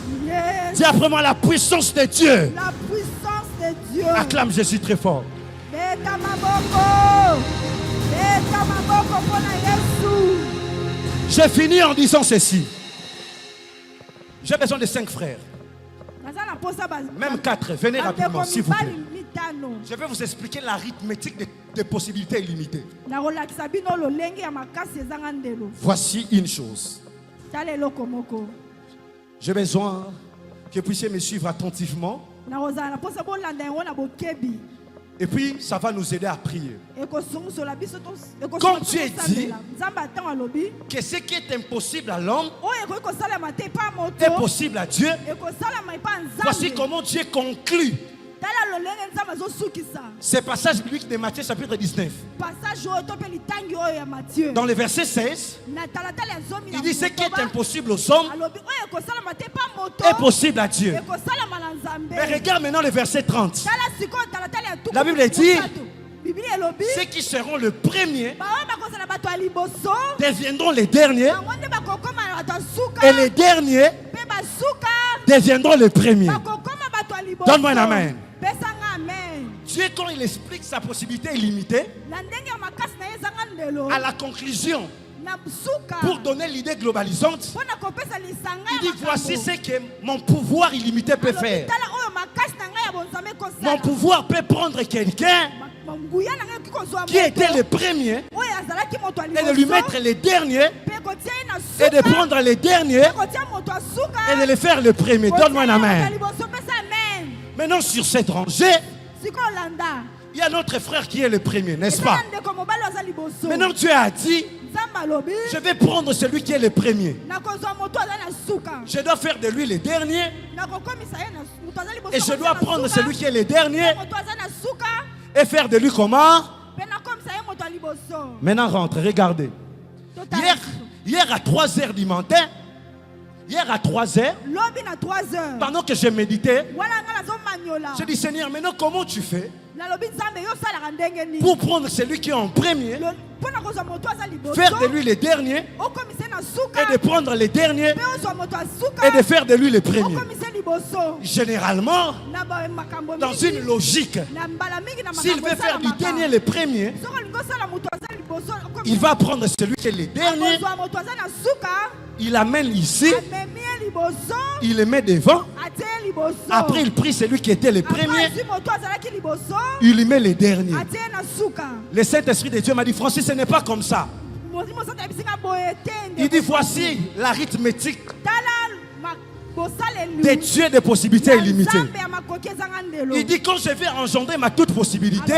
Dis après moi la puissance de Dieu. La puissance de Dieu. Acclame Jésus très fort. J'ai fini en disant ceci. J'ai besoin de 5 frères. Même 4. Venez rapidement s'il vous plaît. Je vais vous expliquer l'arithmétique des possibilités illimitées. Voici une chose. J'ai besoin que vous puissiez me suivre attentivement. Et puis, ça va nous aider à prier. Comme Dieu dit que ce qui est impossible à l'homme est possible à Dieu. Voici comment Dieu conclut ce passage biblique de Matthieu chapitre 19. Dans le verset 16, il dit ce qui est impossible aux hommes est possible à Dieu. Mais regarde maintenant le verset 30. La Bible dit ceux qui seront le premier deviendront les derniers et les derniers deviendront les premiers. Donne-moi un amen. Dieu, quand il explique sa possibilité illimitée, à la conclusion, pour donner l'idée globalisante, il dit voici ce que mon pouvoir illimité peut faire. Mon pouvoir peut prendre quelqu'un qui était le premier et de lui mettre les derniers et de prendre les derniers et de les faire le premier. Donne-moi un amen. Maintenant sur cette rangée, il y a notre frère qui est le premier, n'est-ce pas? Maintenant Dieu a dit je vais prendre celui qui est le premier. Je dois faire de lui le dernier. Et je dois prendre celui qui est le dernier et faire de lui comment? Maintenant rentre, regardez. Hier à 3h du matin, hier à 3h, pendant que je méditais, je dis Seigneur, maintenant comment tu fais pour prendre celui qui est en premier, faire de lui le dernier, et de prendre les derniers, et de faire de lui le premier. Généralement, dans une logique, s'il veut faire du dernier le premier, il va prendre celui qui est le dernier, il l'amène ici, il le met devant, après il prie celui qui était le premier, il lui met les derniers. Le Saint-Esprit de Dieu m'a dit Francis, ce n'est pas comme ça. Il dit voici l'arithmétique des dieux des possibilités illimitées. Il dit quand je vais engendrer ma toute possibilité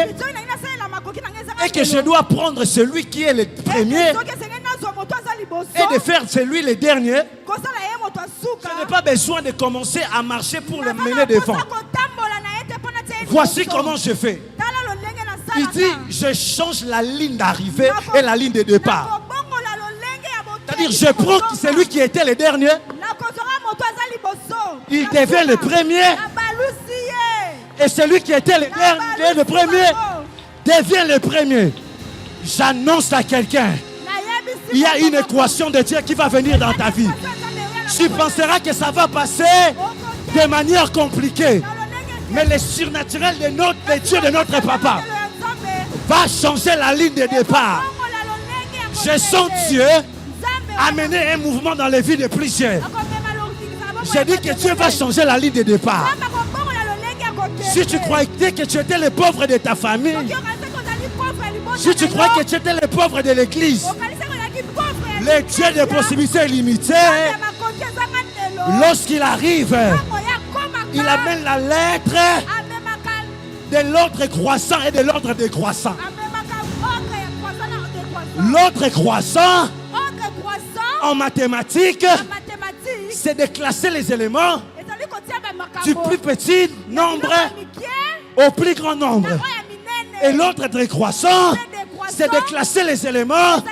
et que je dois prendre celui qui est le premier et de faire celui le dernier, Je n'ai pas besoin de commencer à marcher pour le mener devant. Voici comment je fais. Il dit, je change la ligne d'arrivée et la ligne de départ. C'est-à-dire, je prends celui qui était le dernier. Il devient le premier. Et celui qui était le dernier, le premier, devient le premier. J'annonce à quelqu'un, il y a une équation de Dieu qui va venir dans ta vie. Tu penseras que ça va passer de manière compliquée. Mais le surnaturel de Dieu, de notre papa, va changer la ligne de départ. Je sens Dieu amener un mouvement dans les vies de plusieurs. J'ai dit que Dieu va changer la ligne de départ. Si tu croyais que tu étais le pauvre de ta famille, si tu crois que tu étais le pauvre de l'église, le Dieu des possibilités illimitées, lorsqu'il arrive, il amène la lettre de l'ordre croissant et de l'ordre décroissant. L'ordre croissant en mathématiques, c'est de classer les éléments du plus petit nombre au plus grand nombre. Et l'autre décroissant, c'est de classer les éléments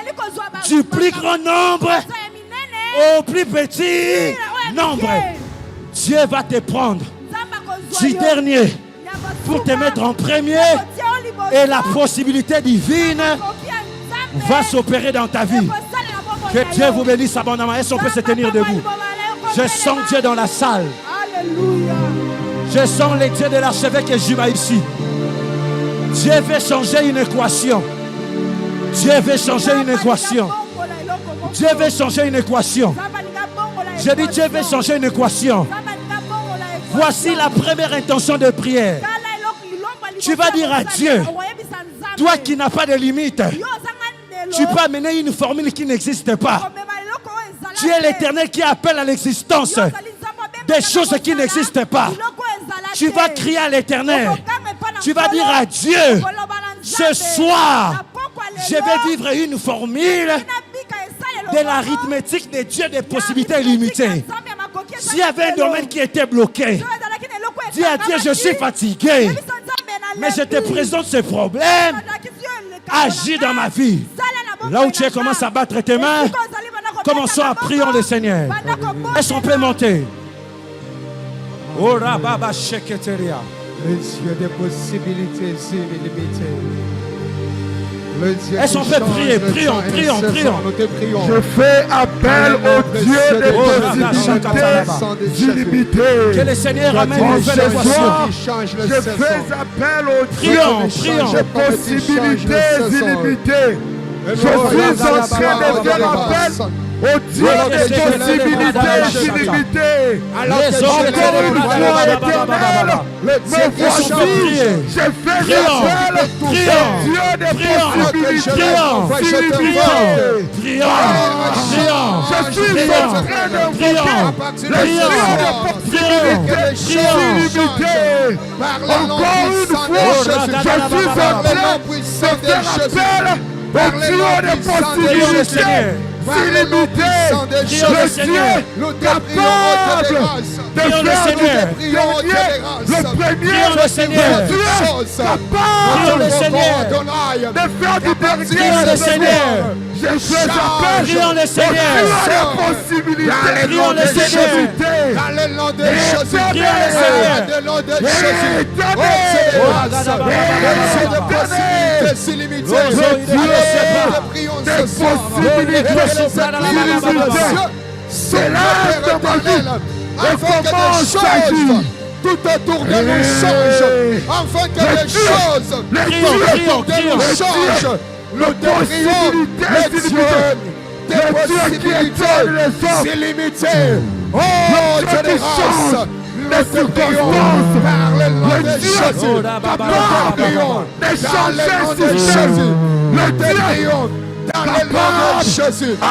du plus grand nombre au plus petit nombre. Dieu va te prendre du dernier pour te mettre en premier et la possibilité divine va s'opérer dans ta vie. Que Dieu vous bénisse abondamment. Est-ce qu'on peut se tenir debout? Je sens Dieu dans la salle. Je sens les dieux de l'archevêque Juba ici. Dieu veut changer une équation. Dieu veut changer une équation. Dieu veut changer une équation. Je dis Dieu veut changer une équation. Voici la première intention de prière. Tu vas dire à Dieu, toi qui n'as pas de limite, tu peux amener une formule qui n'existe pas. Tu es l'Éternel qui appelle à l'existence des choses qui n'existent pas. Tu vas crier à l'Éternel. Tu vas dire à Dieu, ce soir, je vais vivre une formule de l'arithmétique des dieux des possibilités illimitées. S'il y avait un domaine qui était bloqué, dis à Dieu, je suis fatigué, mais je te présente ce problème. Agis dans ma vie. Là où tu commences à battre tes mains, commençons à prier le Seigneur. Est-ce qu'on peut monter? Oh, Rababa Sheketeria. Le Dieu des possibilités illimitées. Est-ce qu'on peut prier? Prions. Je fais appel au Dieu des possibilités illimitées. Que le Seigneur amène une nouvelle équation. Je fais appel au Dieu des possibilités illimitées. Je suis en train de faire appel au Dieu des possibilités illimitées. Encore une fois éternelle, me voici. Je fais appel au Dieu des possibilités illimitées. Je suis en train de voir le Dieu des possibilités illimitées. Encore une fois, je suis en train de faire appel au Dieu des possibilités illimitées. Le Dieu capable de faire le premier, le Seigneur capable de faire du dernier, le Seigneur. Je fais appel au Dieu des possibilités. Prions le Seigneur. Dans le nom de Jésus. Dans le nom de Jésus. Possibilités illimitées. Prions ce soir. C'est l'âge de ma vie. Afin que des choses tout autour de nous changent. Afin que des choses tout autour de nous changent. Nous te prions, les dieux des possibilités illimitées. Oh, Dieu des races, nous te prions par le nom de Jésus. Nous te prions dans le nom de Jésus. Nous te prions dans le nom de Jésus. Au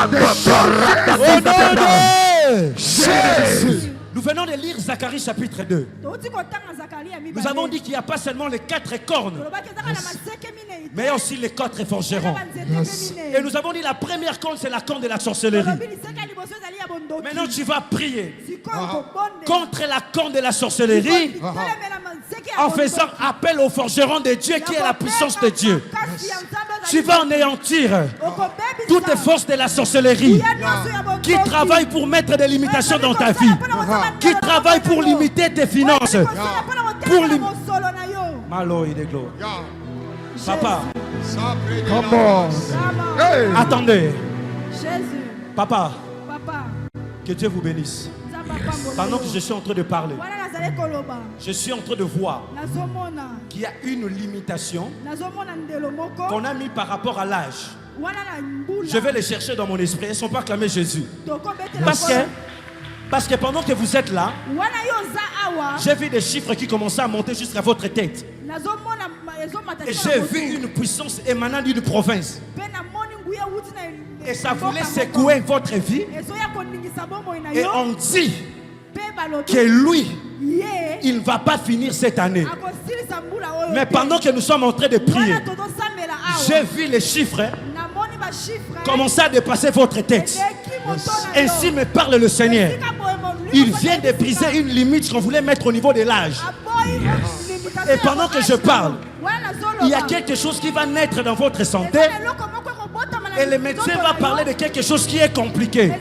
nom de Jésus. Nous venons de lire Zacharie chapitre 2. Nous avons dit qu'il n'y a pas seulement les 4 cornes, mais il y a aussi les 4 forgerons. Et nous avons dit la première corne, c'est la corne de la sorcellerie. Maintenant, tu vas prier contre la corne de la sorcellerie en faisant appel au forgeron de Dieu qui est la puissance de Dieu. Tu vas anéantir toutes les forces de la sorcellerie qui travaillent pour mettre des limitations dans ta vie, qui travaillent pour limiter tes finances, pour limiter. Papa, attendez. Papa, que Dieu vous bénisse. Pendant que je suis en train de parler, je suis en train de voir qu'il y a une limitation qu'on a mis par rapport à l'âge. Je vais les chercher dans mon esprit. Ils ne sont pas acclamés Jésus. Parce que pendant que vous êtes là, j'ai vu des chiffres qui commençaient à monter jusqu'à votre tête. Et j'ai vu une puissance émanant d'une province. Et ça voulait secouer votre vie. Et on dit que lui, il ne va pas finir cette année. Mais pendant que nous sommes en train de prier, j'ai vu les chiffres commencer à dépasser votre tête. Ainsi me parle le Seigneur. Il vient de briser une limite qu'on voulait mettre au niveau de l'âge. Et pendant que je parle, il y a quelque chose qui va naître dans votre santé. Et le médecin va parler de quelque chose qui est compliqué.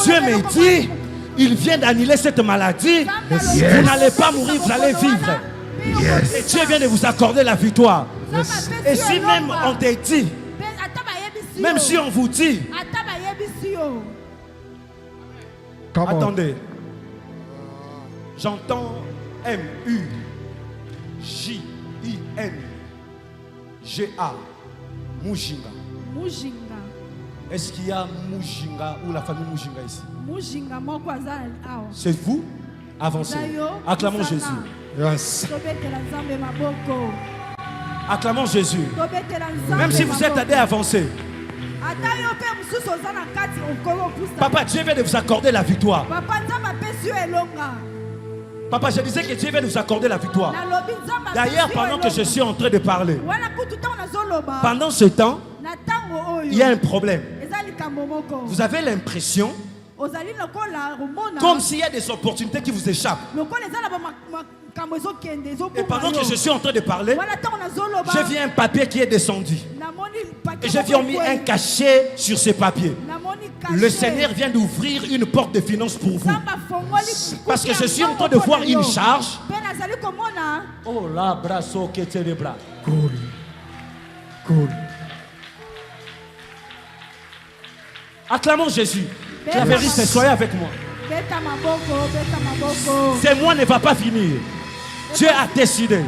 Dieu me dit, il vient d'annuler cette maladie. Vous n'allez pas mourir, vous allez vivre. Et Dieu vient de vous accorder la victoire. Et si même on te dit, même si on vous dit, attendez, j'entends M-U-J-I-N-G-A, Mujinga. Est-ce qu'il y a Mujinga ou la famille Mujinga ici? C'est vous? Avancez. Acclamons Jésus. Yes. Acclamons Jésus. Même si vous êtes allé avancer. Papa, Dieu vient de vous accorder la victoire. Papa, je disais que Dieu vient de vous accorder la victoire. D'ailleurs, pendant que je suis en train de parler, pendant ce temps, il y a un problème. Vous avez l'impression comme s'il y a des opportunités qui vous échappent. Et pendant que je suis en train de parler, j'ai vu un papier qui est descendu. Et j'ai mis un cachet sur ce papier. Le Seigneur vient d'ouvrir une porte de finance pour vous. Parce que je suis en train de voir une charge. Oh là, brasso que te les bras. Cool. Acclamons Jésus. La vérité, soyez avec moi. Ce mois ne va pas finir. Dieu a décidé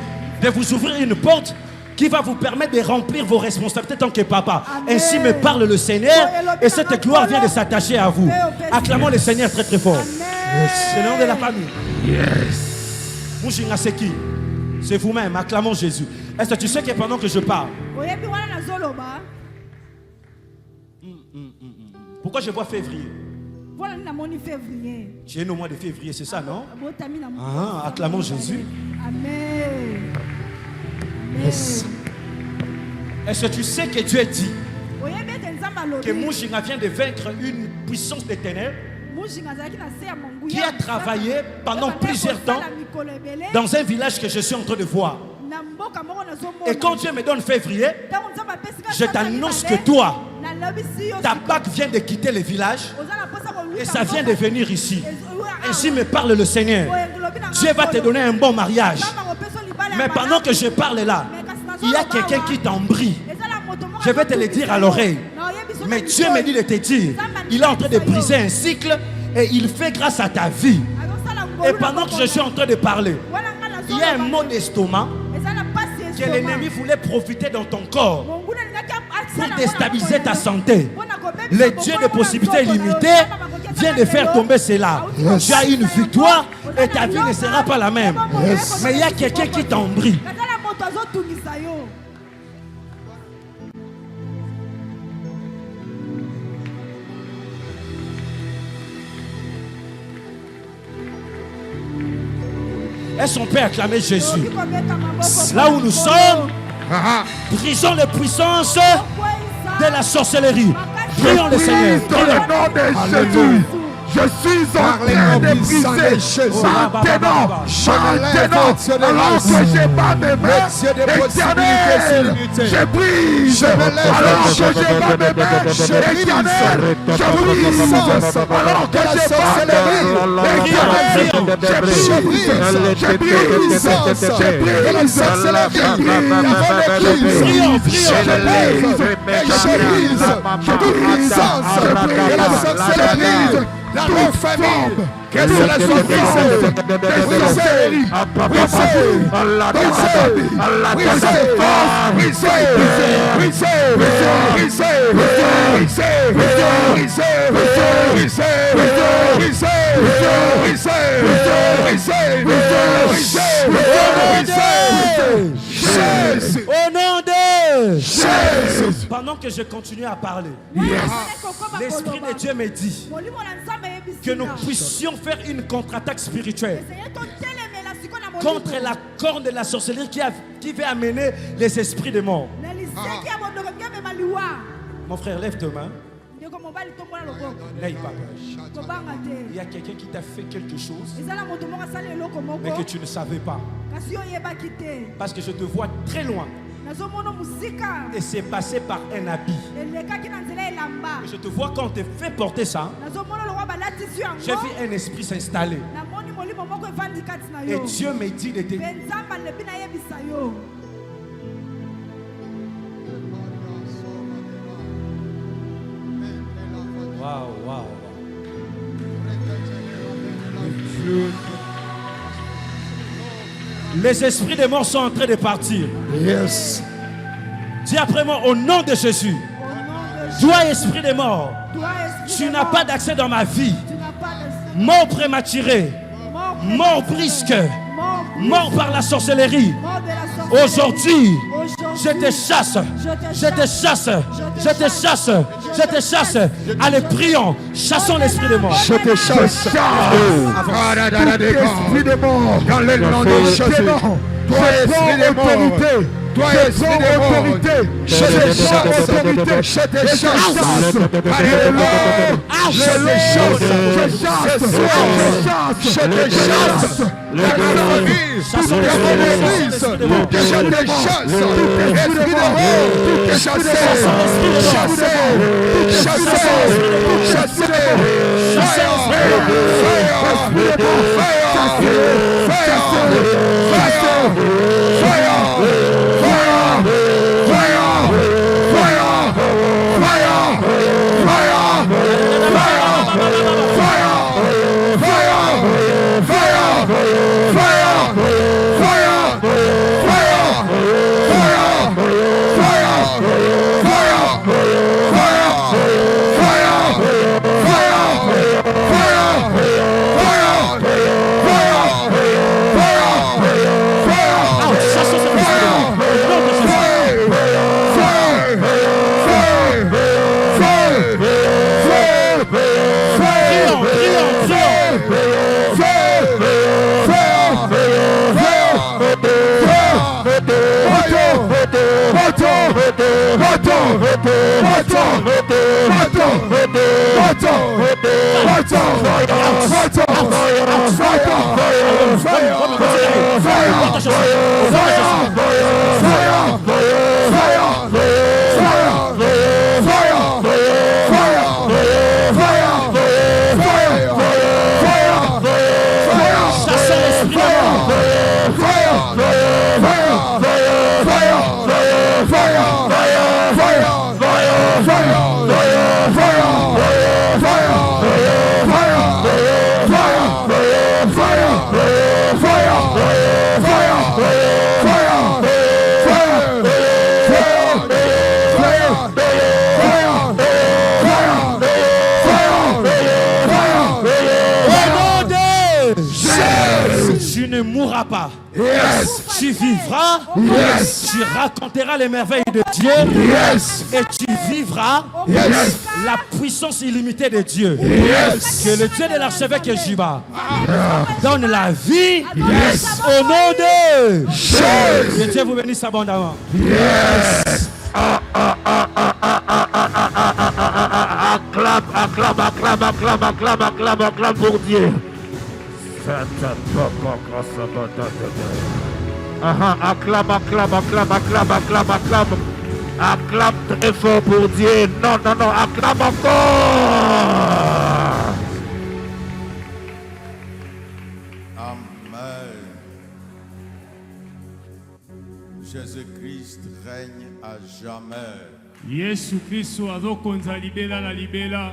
de vous ouvrir une porte qui va vous permettre de remplir vos responsabilités en tant que papa. Amen. Ainsi me parle le Seigneur et cette gloire vient de s'attacher à vous. Acclamons le Seigneur très très fort. C'est le nom de la famille. Yes. Mujinga c'est qui? C'est vous-même. Acclamons Jésus. Est-ce que tu sais que pendant que je parle, pourquoi je vois février? Tu es au mois de février, c'est ça, non? Ah, acclamons Jésus. Amen. Yes. Est-ce que tu sais que Dieu dit que Mujinga vient de vaincre une puissance des ténèbres qui a travaillé pendant plusieurs temps dans un village que je suis en train de voir? Et quand Dieu me donne février, je t'annonce que toi, ta bague vient de quitter le village et ça vient de venir ici. Ainsi me parle le Seigneur. Dieu va te donner un bon mariage. Mais pendant que je parle là, il y a quelqu'un qui t'embrie. Je vais te le dire à l'oreille. Mais Dieu me dit de te dire, il est en train de briser un cycle et il fait grâce à ta vie. Et pendant que je suis en train de parler, il y a un mot d'estomac que l'ennemi voulait profiter dans ton corps pour déstabiliser ta santé. Le Dieu de possibilités illimitées vient de faire tomber cela. Tu as une victoire et ta vie ne sera pas la même. Mais il y a quelqu'un qui t'embrie. Est-ce qu'on peut acclamer Jésus? Là où nous sommes, brisons les puissances de la sorcellerie. Prions le Seigneur. Dans le nom de Jésus. Je suis en train de briser maintenant, alors que j'ai pas mes mains éternelles, je brise, alors que j'ai pas mes mains éternelles, je brise, alors que j'ai pas mes mains éternelles, je brise, la bonne famille, qu'elle soit la sorcellerie, au nom de Jésus. Pendant que je continue à parler, l'Esprit de Dieu me dit que nous puissions faire une contre-attaque spirituelle contre la corne de la sorcellerie qui va amener les esprits de mort. Mon frère, lève tes mains. N'aie pas peur. Il y a quelqu'un qui t'a fait quelque chose, mais que tu ne savais pas. Parce que je te vois très loin. Et c'est passé par un habit. Et je te vois quand on te fait porter ça. J'ai vu un esprit s'installer. Et Dieu me dit de te... Wow. Les esprits des morts sont en train de partir. Yes. Dis après moi, au nom de Jésus. Toi, esprit des morts, tu n'as pas d'accès dans ma vie. Mort prématuré, mort brusque, mort par la sorcellerie. Aujourd'hui, je te chasse, je te chasse, je te chasse, je te chasse. Allez, prions, chassons l'esprit des morts. Je te chasse. Esprit des morts, dans le nom de Jésus. Toi, esprit des morts. Toi, esprit des morts, je te chasse, je te chasse, alléluia, je te chasse, je te chasse, la famille, je te chasse, esprit de mort, chassé, Tu ne mourras pas. Yes. Tu vivras. Yes. Tu raconteras les merveilles de Dieu. Yes. Et tu vivras vivra la puissance illimitée de Dieu. Que le Dieu de l'archevêque Juba donne la vie au nom de Jésus. Que Dieu vous bénisse abondamment. Acclame pour Dieu. Acclame très fort pour Dieu. Non, acclame encore. Amen. Jésus-Christ règne à jamais. Yesu Kristo azokonza libela na libela.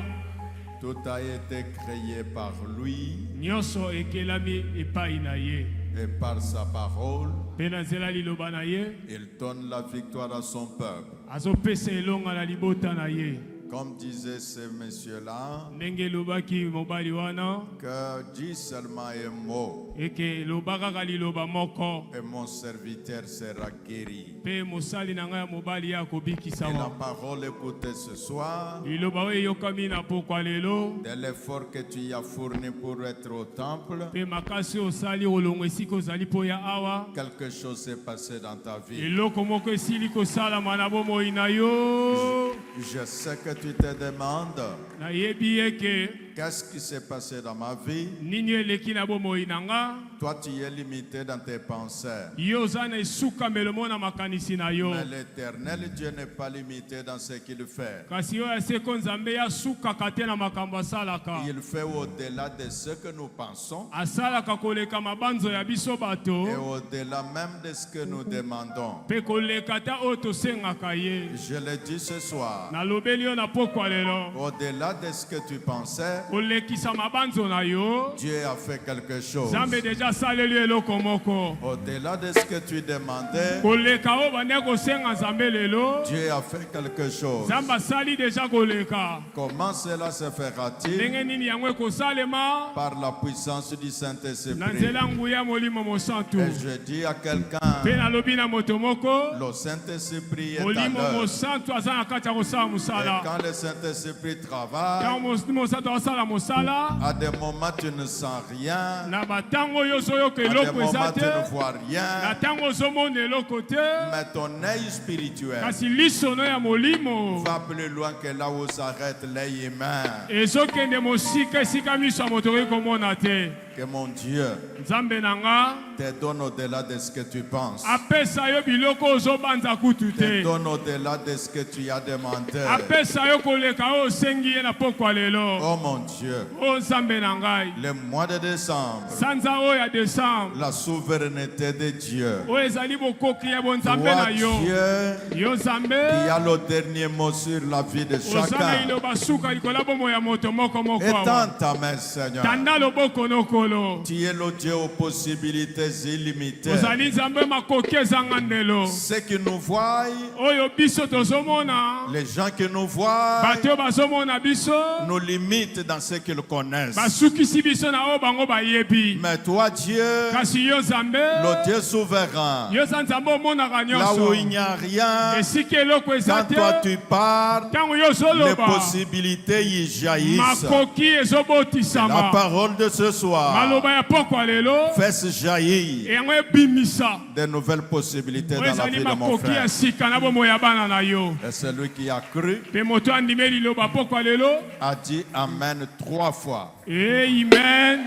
Tout a été créé par lui Nyonso ekelami epai na ye. et par sa parole, Pe na nzela liloba na ye, il donne la victoire à son peuple. azopesa elonga na libota na ye. Comme disait ce monsieur-là, Ndenge elobaki mobali wana, que dis seulement un mot eke eloba kaka liloba moko, et mon serviteur sera guéri. pe mosali na ngai ya mobali ya Et la kobikisama. parole écoutée ce soir, Liloba oyo eyokami na pokwa lelo, de l'effort que tu as fourni pour être au temple, pe makasi osali kolongo esika ozali po ya awa, quelque chose s'est passé dans ta vie. eloko moko esili kosalama na bomoi na yo. Je sais que tu te demandes Nayebi eke qu'est-ce qui s'est passé dans ma vie. nini eleki na bomoi na nga. Toi, tu es limité dans tes pensées. Yo oza na esuka melemo na makanisi na yo. Mais l'éternel Dieu n'est pas limité dans ce qu'il fait. Kasi yo aseko nzambe asukaka te na makambo asalaka. Il fait au-delà de ce que nous pensons Asalaka koleka mabanzo ya biso et bato. au-delà même de ce que nous demandons. Pe koleka ta oyo tosengaka ye. Je le dis ce soir, Nalobeli yo na pokwa lelo. au-delà de ce que tu pensais, Kolekisa mabanzo na yo. Dieu a fait quelque chose. Nzambe deja asaleli eloko moko. Au-delà de ce que tu demandais, Koleka oyo bande kosenga nzambe lelo. Dieu a fait quelque chose. Nzambe asali deja koleka. Comment cela se fera-t-il? Ndenge nini yango ekosalema? Par la puissance du Na Saint-Esprit. nzela nguya molimo mosantu. Et je dis à quelqu'un, Pe nalobi na moto moko. le Saint-Esprit est à Molimo l'œuvre. mosantu aza na kati ya kosala Et mosala. quand le Saint-Esprit travaille, Ntango mosantu asala mosala, à des moments tu ne sens rien, na batango oyo ozoyoka à des eloko eza moments tu te, ne vois na rien, ntango ozomona eloko te, mais ton œil spirituel kasi lisono ya molimo va plus loin que là où s'arrête l'œil humain. ezokende mosika esika miso ya moto okoki komona te. Que mon Dieu Nzambe na nga te donne au-delà de ce que tu penses, apesa yo biloko ozobanza kutu te te, donne au-delà de ce que tu as demandé. apesa yo koleka oyo osengi ye na pokwa lelo. Oh mon Dieu, O Nzambe na ngai, le mois de décembre, sanza oyo ya Desembre la souveraineté de Dieu. oyo ezali bokoki ya bonzambe na Toi, yo. Dieu, Yo Nzambe qui a le dernier mot sur la vie de oza na chacun. liloba suka likolo ya bomoi ya moto moko moko Étends awa. ta main, Seigneur. Tanda loboko nokolo. Tu es le Dieu aux possibilités illimitées. Ozali Nzambe makoki ezanga ndelo. Ceux qui nous voient, Oyo biso tozomona, les gens qui nous voient, bato oyo bazomona biso, nous limitent dans ce qu'ils connaissent. basukisi biso na oyo bango bayebi. Mais toi, Dieu, Kasi yo Nzambe, le Dieu souverain, yo za Nzambe omonaka là où nyonso. il n'y a rien, Esika eloko eza quand te, toi tu parles, ntango yo les ozoloba, possibilités y jaillissent. makoki La ezobotisama. parole de ce soir, Maloba ya pokwa lelo, fais jaillir yango ebimisa. de nouvelles possibilités Oyo dans la ezali vie de mon makoki ya frère. sika na bomoi ya bana na yo. Et celui qui a cru Pe moto andimeli liloba pokwa lelo. a dit Amen 3 fois. Amen.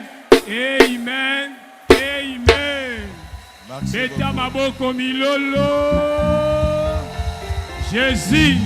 Amen. Amen. Merci Beta beaucoup. maboko milolo. Jésus.